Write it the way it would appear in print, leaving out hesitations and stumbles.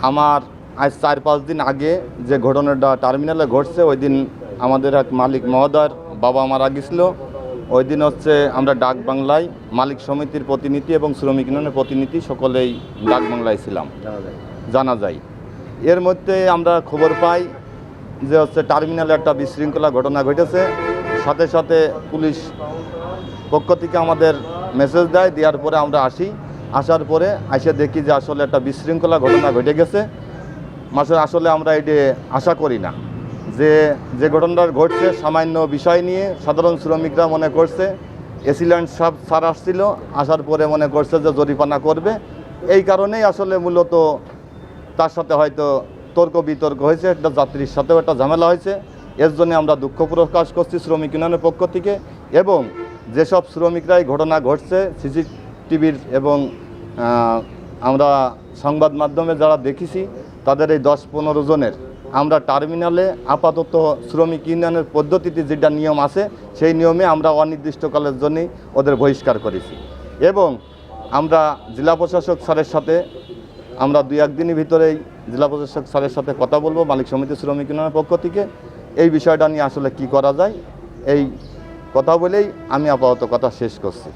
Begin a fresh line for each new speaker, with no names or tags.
আমার আজ 4-5 দিন আগে যে ঘটনাটা টার্মিনালে ঘটছে, ওই দিন আমাদের এক মালিক মহোদয়ের বাবা মারা গেছিল। ওই দিন হচ্ছে আমরা ডাক বাংলায় মালিক সমিতির প্রতিনিধি এবং শ্রমিক ইউনিয়নের প্রতিনিধি সকলেই ডাক বাংলায় ছিলাম, জানা যায়। এর মধ্যে আমরা খবর পাই যে হচ্ছে টার্মিনালে একটা বিশৃঙ্খলা ঘটনা ঘটেছে। সাথে সাথে পুলিশ পক্ষ থেকে আমাদের মেসেজ দেওয়ার পরে আমরা আসার পরে এসে দেখি যে আসলে একটা বিশৃঙ্খলা ঘটনা ঘটে গেছে। আসলে আমরা এটা আশা করি না যে ঘটনাটা ঘটছে সামান্য বিষয় নিয়ে সাধারণ শ্রমিকরা মনে করছে এসিল্যান্ড সব স্যার আসছিল, আসার পরে মনে করছে যে জরিমানা করবে। এই কারণেই আসলে মূলত তার সাথে হয়তো তর্ক বিতর্ক হয়েছে, একটা যাত্রীর সাথেও একটা ঝামেলা হয়েছে। এর জন্য আমরা দুঃখ প্রকাশ করছি শ্রমিক ইউনিয়নের পক্ষ থেকে। এবং যেসব শ্রমিকরা এই ঘটনা ঘটছে সিসিটিভির এবং আমরা সংবাদ মাধ্যমে যারা দেখেছি তাদের এই 10-15 জনের আমরা টার্মিনালে আপাতত শ্রমিক ইউনিয়নের পদ্ধতিতে যেটা নিয়ম আছে সেই নিয়মে আমরা অনির্দিষ্টকালের জন্যই ওদের বহিষ্কার করেছি। এবং আমরা জেলা প্রশাসক স্যারের সাথে আমরা 2-1 দিনের ভিতরেই জেলা প্রশাসক স্যারের সাথে কথা বলবো মালিক সমিতি শ্রমিক ইউনিয়নের পক্ষ থেকে। এই বিষয়টা নিয়ে আসলে কি করা যায় এই কথা বলেই আমি আপাতত কথা শেষ করছি।